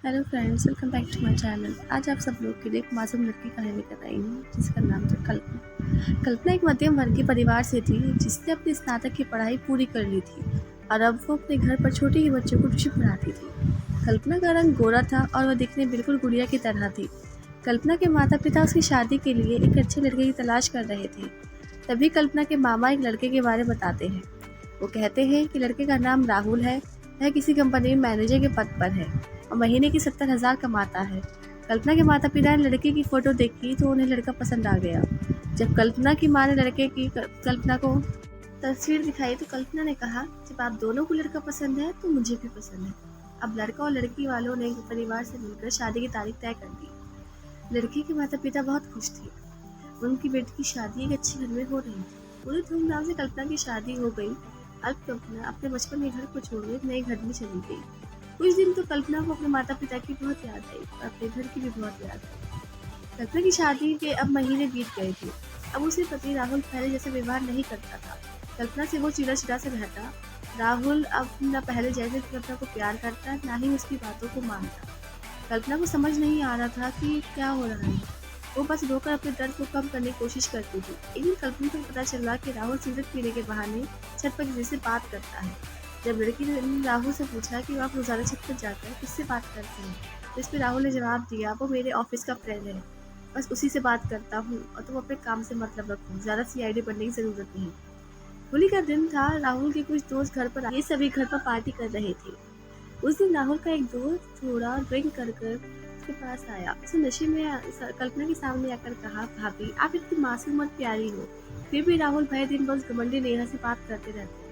Hello friends, welcome back to my channel. आज आप सब लोग के लिए एक मासूम लड़की कहानी लेकर आई हूँ जिसका नाम था कल्पना। कल्पना एक मध्यम वर्गीय परिवार से थी जिसने अपनी स्नातक की पढ़ाई पूरी कर ली थी और अब वो अपने घर पर छोटे ही बच्चों को ट्यूशन पढ़ाती थी। कल्पना का रंग गोरा था और वह दिखने बिल्कुल गुड़िया की तरह थी। कल्पना के माता पिता उसकी शादी के लिए एक अच्छे लड़के की तलाश कर रहे थे। तभी कल्पना के मामा एक लड़के के बारे में बताते हैं। वो कहते हैं कि लड़के का नाम राहुल है, वह किसी कंपनी में मैनेजर के पद पर है और महीने की 70,000 कमाता है। कल्पना के माता पिता ने लड़के की फ़ोटो देखी तो उन्हें लड़का पसंद आ गया। जब कल्पना की माँ ने लड़के की कल्पना को तस्वीर दिखाई तो कल्पना ने कहा, जब आप दोनों को लड़का पसंद है तो मुझे भी पसंद है। अब लड़का और लड़की वालों ने परिवार से मिलकर शादी की तारीख तय कर दी। लड़के के माता पिता बहुत खुश थे। उनकी बेटी की शादी एक अच्छे घर में हो रही थी। पूरी धूमधाम से कल्पना की शादी हो गई। अब कल्पना अपने बचपन के घर को छोड़कर नए घर में चली गई। कुछ दिन तो कल्पना को अपने माता पिता की बहुत याद आई और अपने घर की भी बहुत याद आई। कल्पना की शादी के अब महीने बीत गए थे। अब उसके पति राहुल पहले जैसे व्यवहार नहीं करता था। कल्पना से वो चिड़ा से रहता। राहुल अब न पहले जैसे कल्पना को प्यार करता, ना ही उसकी बातों को मानता। कल्पना को समझ नहीं आ रहा था कि क्या हो रहा है। वो बस रोकर अपने दर्द को कम करने की कोशिश करती थी। एक दिन कल्पना को पता चला कि राहुल सिगरेट पीने के बहाने छत पर किसी से बात करता है। जब लड़की ने राहुल से पूछा कि आप रोजाना छत पर जाकर किससे बात करते हैं, तो इस पर राहुल ने जवाब दिया, वो मेरे ऑफिस का फ्रेंड है, बस उसी से बात करता हूँ और तुम अपने काम से मतलब रखो, ज़्यादा सीआईडी बनने की ज़रूरत नहीं। होली का दिन था। राहुल के कुछ दोस्त घर पर आए, ये सभी घर पर पार्टी कर रहे थे। उस दिन राहुल का एक दोस्त थोड़ा ड्रिंक कर उसके पास आया। उसे नशे में कल्पना के सामने आकर कहा, भाभी आप इतनी मासूम और प्यारी हो। फिर भी राहुल भाई दिन बस घमंडी नेहा से बात करते रहते हैं।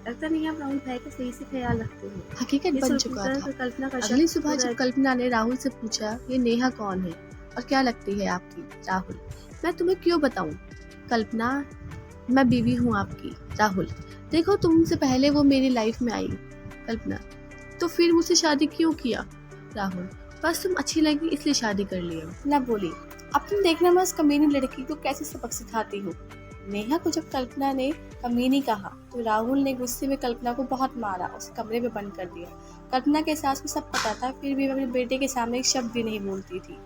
लगता नहीं आप राहुल भाई का सही से ख्याल रखते हो। हकीकत बन चुका था। कल्पना का अगली सुबह जब कल्पना ने राहुल से पूछा, ये नेहा कौन है और क्या लगती है आपकी? राहुल, मैं तुम्हें क्यों बताऊं? कल्पना, मैं बीवी हूँ आपकी। राहुल, देखो तुमसे पहले वो मेरी लाइफ में आई। कल्पना, तो फिर मुझसे शादी क्यों किया? राहुल, बस तुम अच्छी लगी इसलिए शादी कर लिया। ना बोली, अब तुम देखना मैं उस कमीनी लड़की को कैसे सबक सिखाती हूँ। नेहा को जब कल्पना ने कमीनी कहा तो राहुल ने गुस्से में कल्पना को बहुत मारा, उसे कमरे में बंद कर दिया। कल्पना के सास को सब पता था, फिर भी अपने बेटे के सामने एक शब्द भी नहीं बोलती थी।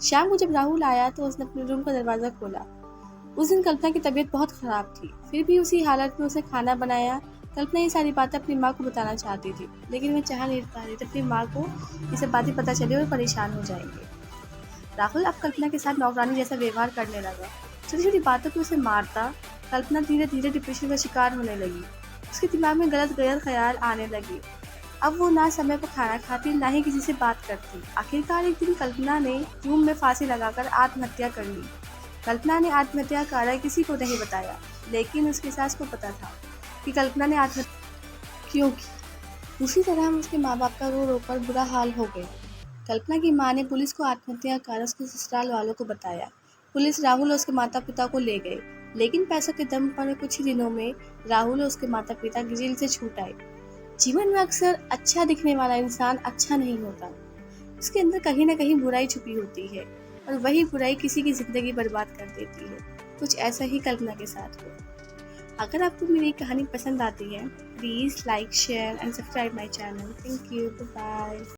शाम को जब राहुल आया तो उसने अपने रूम का दरवाजा खोला। उस दिन कल्पना की तबीयत बहुत खराब थी, फिर भी उसी हालत में उसने खाना बनाया। कल्पना ये सारी बातें अपनी माँ को बताना चाहती थी, लेकिन वह चाह नहीं पा रही थी अपनी माँ को ये सब बातें पता चली और परेशान हो जाएंगे। राहुल अब कल्पना के साथ नौकरानी जैसा व्यवहार करने लगा। छोटी छोटी बातों को उसे मारता। कल्पना धीरे धीरे डिप्रेशन का शिकार होने लगी। उसके दिमाग में गलत गलत ख्याल आने लगे। अब वो ना समय पर खाना खाती, ना ही किसी से बात करती। आखिरकार एक दिन कल्पना ने रूम में फांसी लगाकर आत्महत्या कर ली। कल्पना ने आत्महत्या का कारण किसी को नहीं बताया, लेकिन उसकी सास को पता था कि कल्पना ने आत्महत्या क्यों की। उसी तरह उसके माँ बाप का रो रो कर बुरा हाल हो गया। कल्पना की मां ने पुलिस को आत्महत्या का कारण उसके ससुराल वालों को बताया। पुलिस राहुल और उसके माता पिता को ले गए, लेकिन पैसों के दम पर कुछ ही दिनों में राहुल और उसके माता पिता जेल से छूट आए। जीवन में अक्सर अच्छा दिखने वाला इंसान अच्छा नहीं होता। उसके अंदर कहीं ना कहीं बुराई छुपी होती है और वही बुराई किसी की जिंदगी बर्बाद कर देती है। कुछ ऐसा ही कल्पना के साथ हुआ। अगर आपको मेरी कहानी पसंद आती है, please like, share and subscribe my channel. Thank you, bye.